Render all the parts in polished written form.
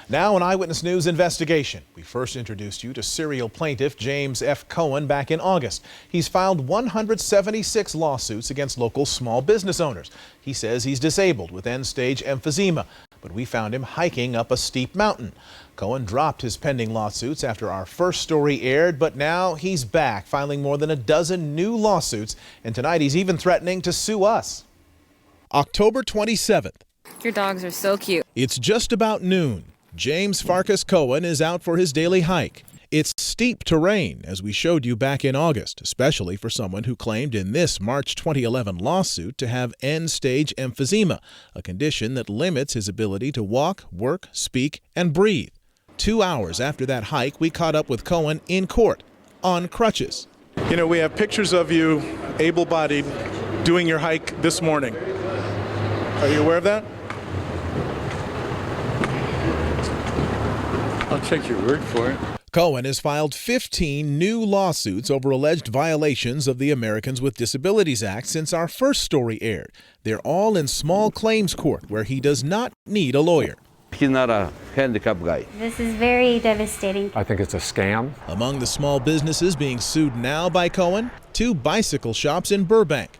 Now an Eyewitness News investigation. We first introduced you to serial plaintiff James F. Cohan back in August. He's filed 176 lawsuits against local small business owners. He says he's disabled with end-stage emphysema, but we found him hiking up a steep mountain. Cohan dropped his pending lawsuits after our first story aired, but now he's back, filing more than a dozen new lawsuits, and tonight he's even threatening to sue us. October 27th. Your dogs are so cute. It's just about noon. James Farkas Cohan is out for his daily hike. It's steep terrain, as we showed you back in August, especially for someone who claimed in this March 2011 lawsuit to have end-stage emphysema, a condition that limits his ability to walk, work, speak, and breathe. 2 hours after that hike, we caught up with Cohan in court, on crutches. You know, we have pictures of you, able-bodied, doing your hike this morning. Are you aware of that? I'll take your word for it. Cohan has filed 15 new lawsuits over alleged violations of the Americans with Disabilities Act since our first story aired. They're all in small claims court where he does not need a lawyer. He's not a handicapped guy. This is very devastating. I think it's a scam. Among the small businesses being sued now by Cohan, 2 bicycle shops in Burbank,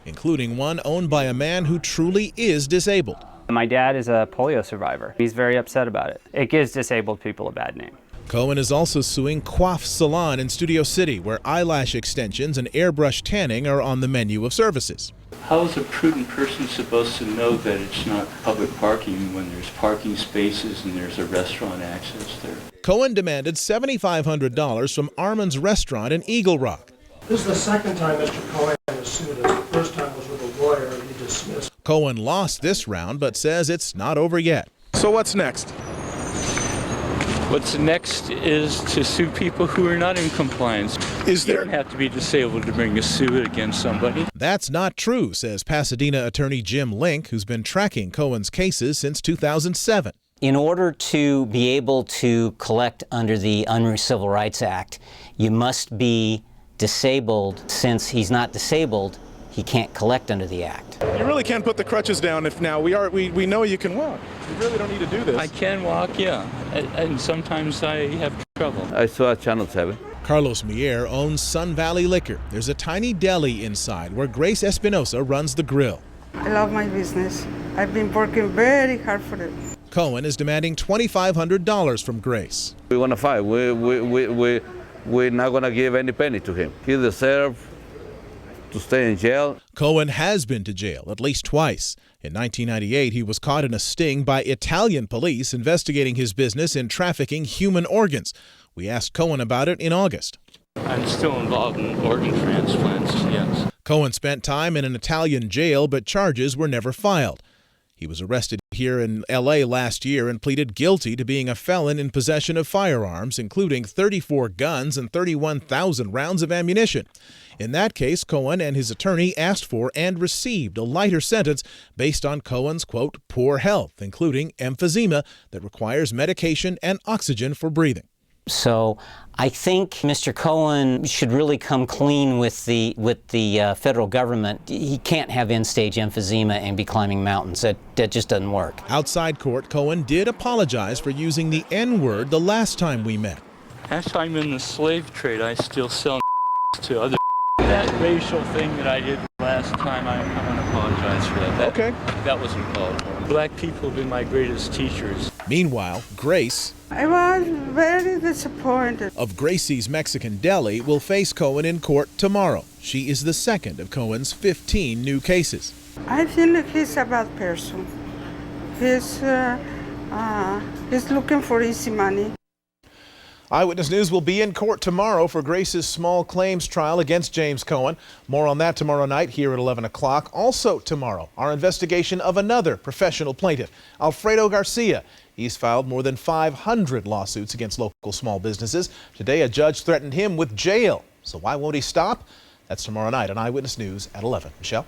including one owned by a man who truly is disabled. My dad is a polio survivor. He's very upset about it. It gives disabled people a bad name. Cohan is also suing Coif Salon in Studio City, where eyelash extensions and airbrush tanning are on the menu of services. How is a prudent person supposed to know that it's not public parking when there's parking spaces and there's a restaurant access there? Cohan demanded $7,500 from Armand's Restaurant in Eagle Rock. This is the second time Mr. Cohan has sued us. The first time was with a lawyer and he dismissed. Cohan lost this round, but says it's not over yet. So what's next? What's next is to sue people who are not in compliance. You don't have to be disabled to bring a suit against somebody. That's not true, says Pasadena attorney Jim Link, who's been tracking Cohan's cases since 2007. In order to be able to collect under the Civil Rights Act, you must be disabled. Since he's not disabled, he can't collect under the act. You really can't put the crutches down if now we know you can walk. You really don't need to do this. I can walk, yeah, and sometimes I have trouble. I saw Channel 7. Carlos Mier owns Sun Valley Liquor. There's a tiny deli inside where Grace Espinosa runs the grill. I love my business. I've been working very hard for it. Cohan is demanding $2,500 from Grace. We want to fight. We're not going to give any penny to him. He deserves to stay in jail. Cohan has been to jail at least twice. In 1998, he was caught in a sting by Italian police investigating his business in trafficking human organs. We asked Cohan about it in August. I'm still involved in organ transplants, yes. Cohan spent time in an Italian jail, but charges were never filed. He was arrested here in L.A. last year and pleaded guilty to being a felon in possession of firearms, including 34 guns and 31,000 rounds of ammunition. In that case, Cohan and his attorney asked for and received a lighter sentence based on Cohan's, quote, poor health, including emphysema that requires medication and oxygen for breathing. So I think Mr. Cohan should really come clean with the federal government. He can't have end-stage emphysema and be climbing mountains. That just doesn't work. Outside court, Cohan did apologize for using the N-word the last time we met. As I'm in the slave trade, I still sell to other. That racial thing that I did last time, I want to apologize for that. That wasn't called for. Black people have been my greatest teachers. Meanwhile, Grace, I was very disappointed. of Gracie's Mexican Deli, will face Cohan in court tomorrow. She is the second of Cohan's 15 new cases. I think he's a bad person. He's looking for easy money. Eyewitness News will be in court tomorrow for Grace's small claims trial against James Cohan. More on that tomorrow night here at 11 o'clock. Also tomorrow, our investigation of another professional plaintiff, Alfredo Garcia. He's filed more than 500 lawsuits against local small businesses. Today, a judge threatened him with jail. So why won't he stop? That's tomorrow night on Eyewitness News at 11. Michelle?